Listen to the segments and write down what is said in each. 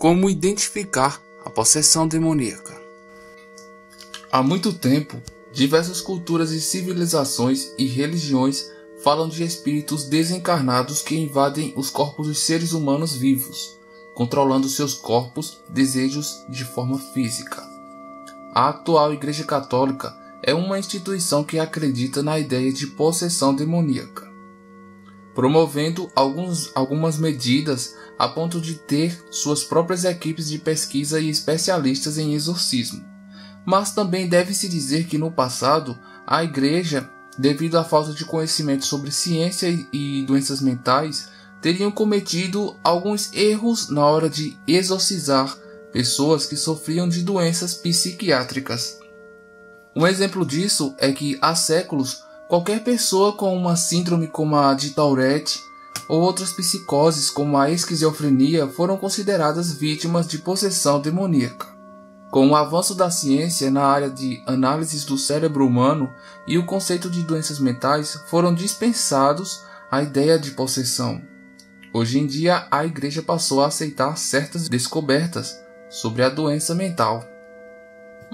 Como identificar a possessão demoníaca? Há muito tempo, diversas culturas e civilizações e religiões falam de espíritos desencarnados que invadem os corpos dos seres humanos vivos, controlando seus corpos e desejos de forma física. A atual Igreja Católica é uma instituição que acredita na ideia de possessão demoníaca, promovendo algumas medidas a ponto de ter suas próprias equipes de pesquisa e especialistas em exorcismo. Mas também deve-se dizer que no passado, a Igreja, devido à falta de conhecimento sobre ciência e doenças mentais, teriam cometido alguns erros na hora de exorcizar pessoas que sofriam de doenças psiquiátricas. Um exemplo disso é que há séculos, qualquer pessoa com uma síndrome como a de Tourette ou outras psicoses como a esquizofrenia foram consideradas vítimas de possessão demoníaca. Com o avanço da ciência na área de análises do cérebro humano e o conceito de doenças mentais, foram dispensados a ideia de possessão. Hoje em dia, a Igreja passou a aceitar certas descobertas sobre a doença mental.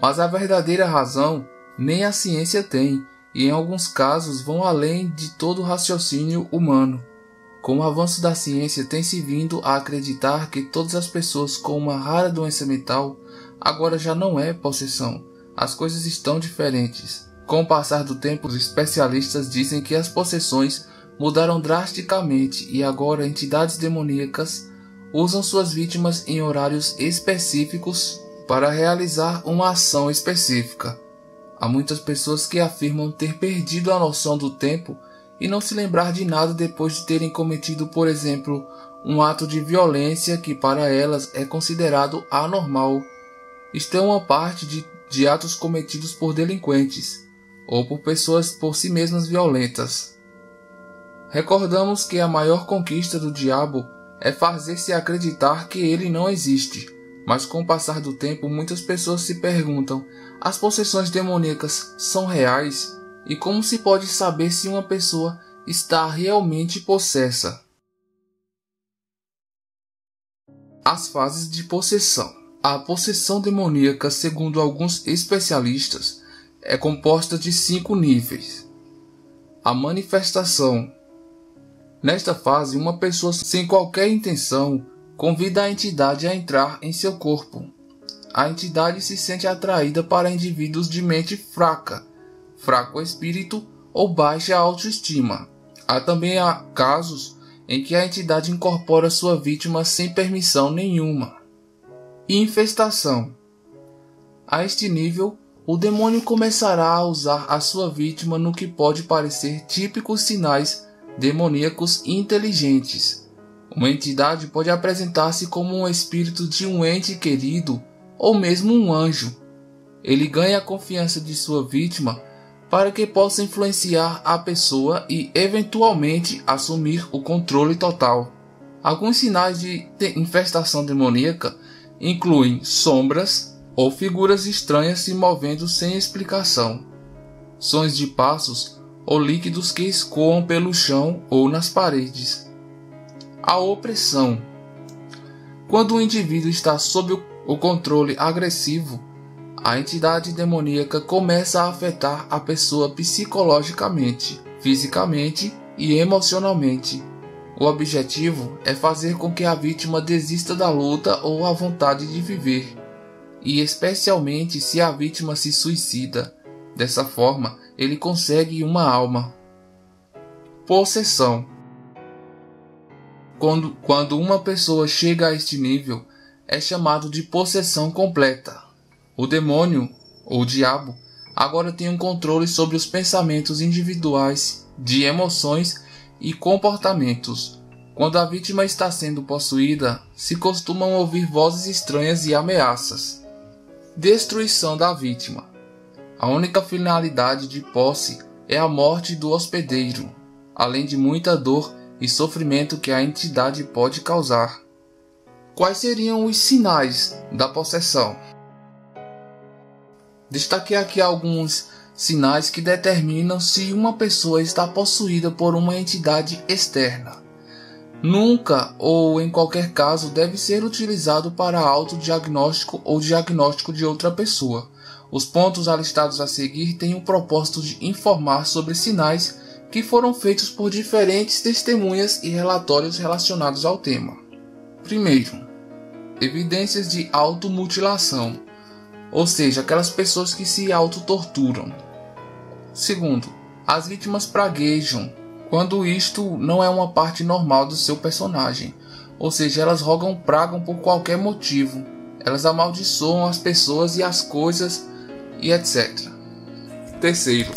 Mas a verdadeira razão nem a ciência tem, e em alguns casos vão além de todo o raciocínio humano. Com o avanço da ciência, tem-se vindo a acreditar que todas as pessoas com uma rara doença mental agora já não é possessão. As coisas estão diferentes. Com o passar do tempo, os especialistas dizem que as possessões mudaram drasticamente e agora entidades demoníacas usam suas vítimas em horários específicos para realizar uma ação específica. Há muitas pessoas que afirmam ter perdido a noção do tempo e não se lembrar de nada depois de terem cometido, por exemplo, um ato de violência que para elas é considerado anormal. Isto é uma parte de atos cometidos por delinquentes ou por pessoas por si mesmas violentas. Recordamos que a maior conquista do diabo é fazer-se acreditar que ele não existe, mas com o passar do tempo muitas pessoas se perguntam: as possessões demoníacas são reais? E como se pode saber se uma pessoa está realmente possessa? As fases de possessão. A possessão demoníaca, segundo alguns especialistas, é composta de 5 níveis. A manifestação. Nesta fase, uma pessoa sem qualquer intenção convida a entidade a entrar em seu corpo. A entidade se sente atraída para indivíduos de mente fraco espírito ou baixa autoestima. Há também casos em que a entidade incorpora sua vítima sem permissão nenhuma. Infestação. A este nível, o demônio começará a usar a sua vítima no que pode parecer típicos sinais demoníacos inteligentes. Uma entidade pode apresentar-se como um espírito de um ente querido ou mesmo um anjo. Ele ganha a confiança de sua vítima para que possa influenciar a pessoa e, eventualmente, assumir o controle total. Alguns sinais de infestação demoníaca incluem sombras ou figuras estranhas se movendo sem explicação, sons de passos ou líquidos que escoam pelo chão ou nas paredes. A opressão. Quando o indivíduo está sob o controle agressivo, a entidade demoníaca começa a afetar a pessoa psicologicamente, fisicamente e emocionalmente. O objetivo é fazer com que a vítima desista da luta ou a vontade de viver, e especialmente se a vítima se suicida. Dessa forma, ele consegue uma alma. Possessão. Quando uma pessoa chega a este nível, é chamado de possessão completa. O demônio, ou diabo, agora tem um controle sobre os pensamentos individuais, de emoções e comportamentos. Quando a vítima está sendo possuída, se costumam ouvir vozes estranhas e ameaças. Destruição da vítima. A única finalidade de posse é a morte do hospedeiro, além de muita dor e sofrimento que a entidade pode causar. Quais seriam os sinais da possessão? Destaquei aqui alguns sinais que determinam se uma pessoa está possuída por uma entidade externa. Nunca ou em qualquer caso deve ser utilizado para autodiagnóstico ou diagnóstico de outra pessoa. Os pontos alistados a seguir têm o propósito de informar sobre sinais que foram feitos por diferentes testemunhas e relatórios relacionados ao tema. Primeiro, evidências de automutilação, ou seja, aquelas pessoas que se autotorturam. Segundo, as vítimas praguejam, quando isto não é uma parte normal do seu personagem, ou seja, elas pragam por qualquer motivo, elas amaldiçoam as pessoas e as coisas e etc. Terceiro,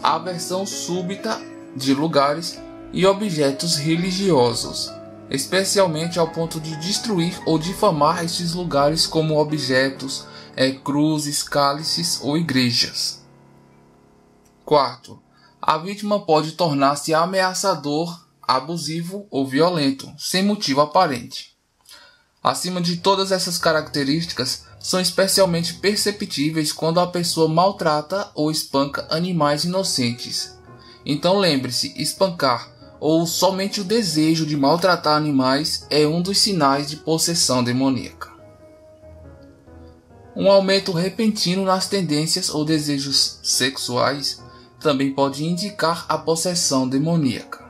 a aversão súbita de lugares e objetos religiosos, especialmente ao ponto de destruir ou difamar estes lugares como objetos, cruzes, cálices ou igrejas. Quarto, a vítima pode tornar-se ameaçador, abusivo ou violento, sem motivo aparente. Acima de todas essas características, são especialmente perceptíveis quando a pessoa maltrata ou espanca animais inocentes. Então lembre-se, espancar ou somente o desejo de maltratar animais é um dos sinais de possessão demoníaca. Um aumento repentino nas tendências ou desejos sexuais também pode indicar a possessão demoníaca.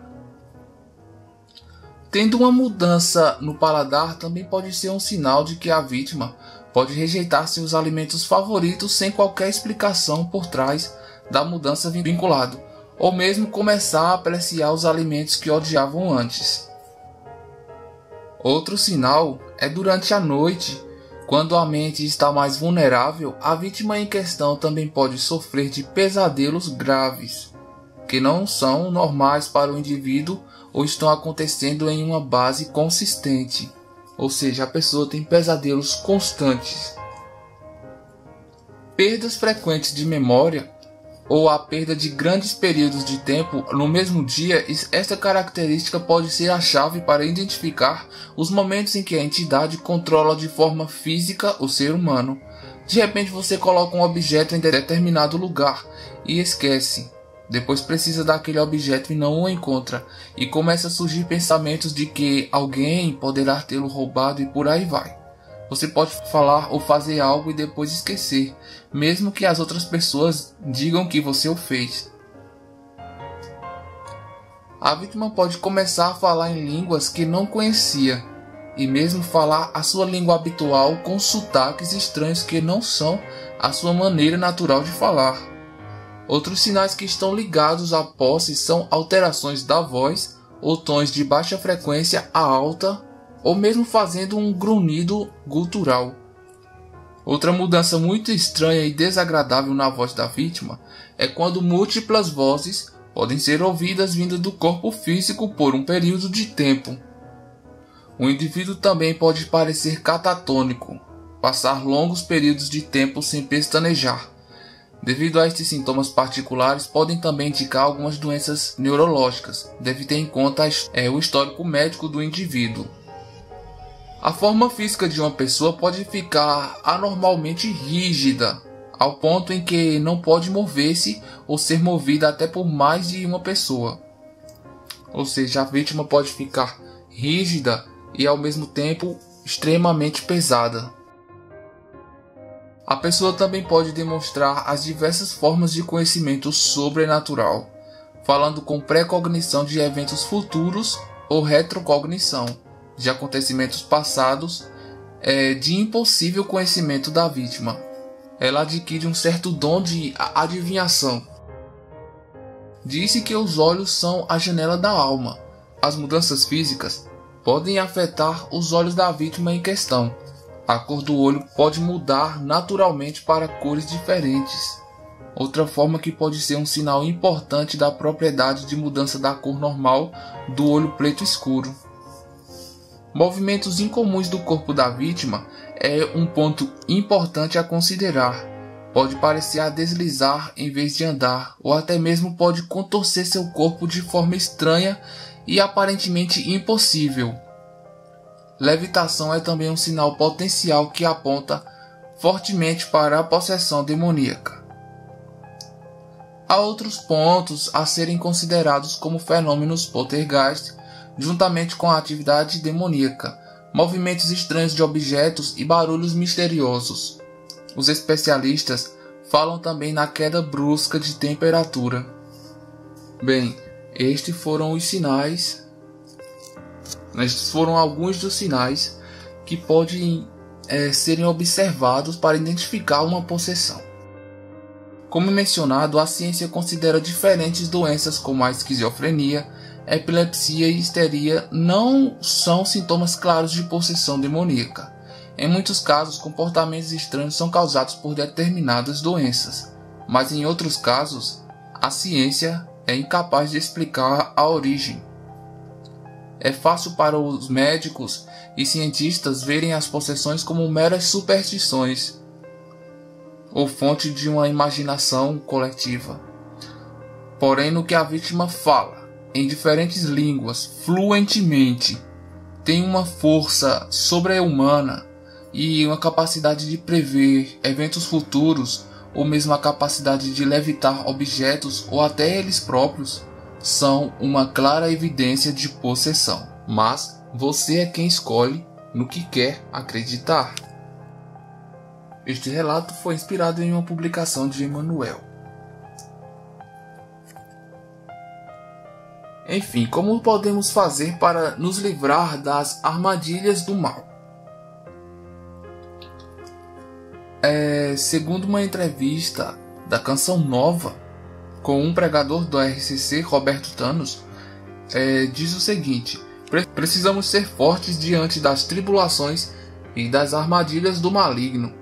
Tendo uma mudança no paladar também pode ser um sinal de que a vítima pode rejeitar seus alimentos favoritos sem qualquer explicação por trás da mudança vinculada, ou mesmo começar a apreciar os alimentos que odiavam antes. Outro sinal é durante a noite, quando a mente está mais vulnerável, a vítima em questão também pode sofrer de pesadelos graves, que não são normais para o indivíduo ou estão acontecendo em uma base consistente, ou seja, a pessoa tem pesadelos constantes. Perdas frequentes de memória ou a perda de grandes períodos de tempo no mesmo dia, esta característica pode ser a chave para identificar os momentos em que a entidade controla de forma física o ser humano. De repente você coloca um objeto em determinado lugar e esquece. Depois precisa daquele objeto e não o encontra, e começa a surgir pensamentos de que alguém poderá tê-lo roubado e por aí vai. Você pode falar ou fazer algo e depois esquecer, mesmo que as outras pessoas digam que você o fez. A vítima pode começar a falar em línguas que não conhecia, e mesmo falar a sua língua habitual com sotaques estranhos que não são a sua maneira natural de falar. Outros sinais que estão ligados à posse são alterações da voz ou tons de baixa frequência a alta, ou mesmo fazendo um grunhido gutural. Outra mudança muito estranha e desagradável na voz da vítima é quando múltiplas vozes podem ser ouvidas vindo do corpo físico por um período de tempo. O indivíduo também pode parecer catatônico, passar longos períodos de tempo sem pestanejar. Devido a estes sintomas particulares, podem também indicar algumas doenças neurológicas, deve ter em conta o histórico médico do indivíduo. A forma física de uma pessoa pode ficar anormalmente rígida, ao ponto em que não pode mover-se ou ser movida até por mais de uma pessoa. Ou seja, a vítima pode ficar rígida e ao mesmo tempo extremamente pesada. A pessoa também pode demonstrar as diversas formas de conhecimento sobrenatural, falando com precognição de eventos futuros ou retrocognição de acontecimentos passados, de impossível conhecimento da vítima. Ela adquire um certo dom de adivinhação. Disse que os olhos são a janela da alma. As mudanças físicas podem afetar os olhos da vítima em questão. A cor do olho pode mudar naturalmente para cores diferentes. Outra forma que pode ser um sinal importante da propriedade de mudança da cor normal do olho preto escuro. Movimentos incomuns do corpo da vítima é um ponto importante a considerar. Pode parecer a deslizar em vez de andar, ou até mesmo pode contorcer seu corpo de forma estranha e aparentemente impossível. Levitação é também um sinal potencial que aponta fortemente para a possessão demoníaca. Há outros pontos a serem considerados como fenômenos poltergeist, juntamente com a atividade demoníaca, movimentos estranhos de objetos e barulhos misteriosos. Os especialistas falam também na queda brusca de temperatura. Bem, estes foram alguns dos sinais que podem serem observados para identificar uma possessão. Como mencionado, a ciência considera diferentes doenças como a esquizofrenia, epilepsia e histeria não são sintomas claros de possessão demoníaca. Em muitos casos, comportamentos estranhos são causados por determinadas doenças, mas em outros casos, a ciência é incapaz de explicar a origem. É fácil para os médicos e cientistas verem as possessões como meras superstições ou fonte de uma imaginação coletiva. Porém, no que a vítima fala em diferentes línguas fluentemente, tem uma força sobre-humana e uma capacidade de prever eventos futuros, ou mesmo a capacidade de levitar objetos ou até eles próprios, são uma clara evidência de possessão. Mas você é quem escolhe no que quer acreditar. Este relato foi inspirado em uma publicação de Emmanuel. Enfim, como podemos fazer para nos livrar das armadilhas do mal? Segundo uma entrevista da Canção Nova com um pregador do RCC, Roberto Thanos, diz o seguinte: precisamos ser fortes diante das tribulações e das armadilhas do maligno,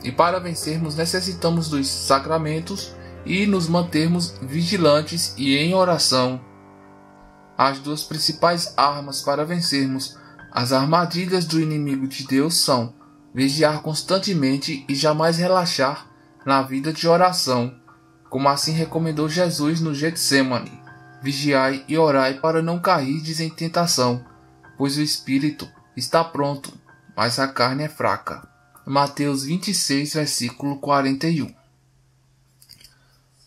e para vencermos necessitamos dos sacramentos e nos mantermos vigilantes e em oração. As duas principais armas para vencermos as armadilhas do inimigo de Deus são vigiar constantemente e jamais relaxar na vida de oração, como assim recomendou Jesus no Getsemane: vigiai e orai para não cairdes em tentação, pois o espírito está pronto, mas a carne é fraca. Mateus 26, versículo 41.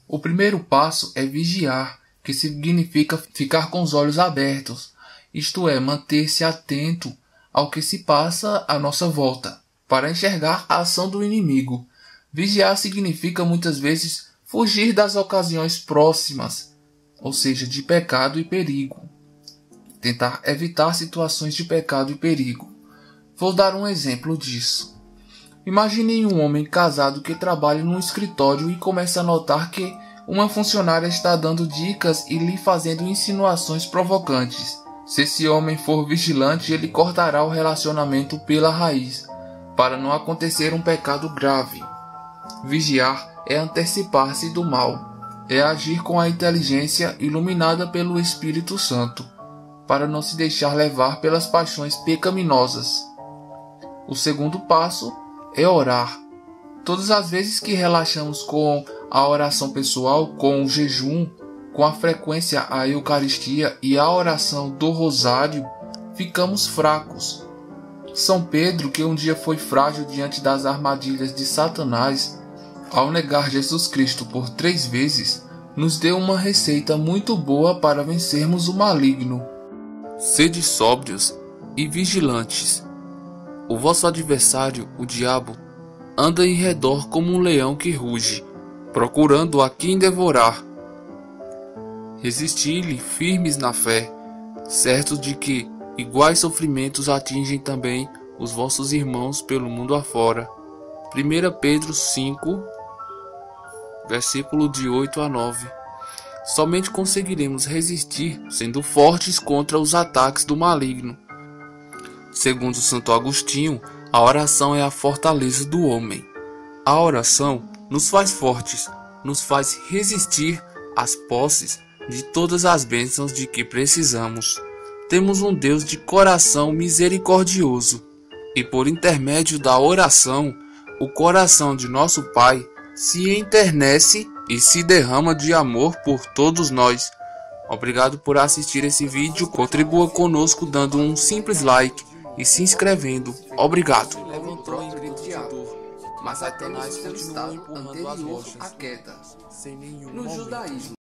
O primeiro passo é vigiar, que significa ficar com os olhos abertos, isto é, manter-se atento ao que se passa à nossa volta, para enxergar a ação do inimigo. Vigiar significa muitas vezes fugir das ocasiões próximas, ou seja, de pecado e perigo. Tentar evitar situações de pecado e perigo. Vou dar um exemplo disso. Imagine um homem casado que trabalha num escritório e começa a notar que uma funcionária está dando dicas e lhe fazendo insinuações provocantes. Se esse homem for vigilante, ele cortará o relacionamento pela raiz, para não acontecer um pecado grave. Vigiar é antecipar-se do mal, é agir com a inteligência iluminada pelo Espírito Santo, para não se deixar levar pelas paixões pecaminosas. O segundo passo é orar. Todas as vezes que relaxamos com a oração pessoal, com o jejum, com a frequência à Eucaristia e a oração do Rosário, ficamos fracos. São Pedro, que um dia foi frágil diante das armadilhas de Satanás, ao negar Jesus Cristo por 3 vezes, nos deu uma receita muito boa para vencermos o maligno. Sede sóbrios e vigilantes. O vosso adversário, o diabo, anda em redor como um leão que ruge, procurando a quem devorar. Resisti-lhe firmes na fé, certos de que iguais sofrimentos atingem também os vossos irmãos pelo mundo afora. 1 Pedro 5, versículo de 8 a 9. Somente conseguiremos resistir sendo fortes contra os ataques do maligno. Segundo Santo Agostinho, a oração é a fortaleza do homem. A oração nos faz fortes, nos faz resistir às posses de todas as bênçãos de que precisamos. Temos um Deus de coração misericordioso, e por intermédio da oração, o coração de nosso Pai se enternece e se derrama de amor por todos nós. Obrigado por assistir esse vídeo, contribua conosco dando um simples like e se inscrevendo. Obrigado. Levantou em grito de dor, mas Satanás continuou empurrando as rochas, à queda. sem nenhum No momento judaísmo,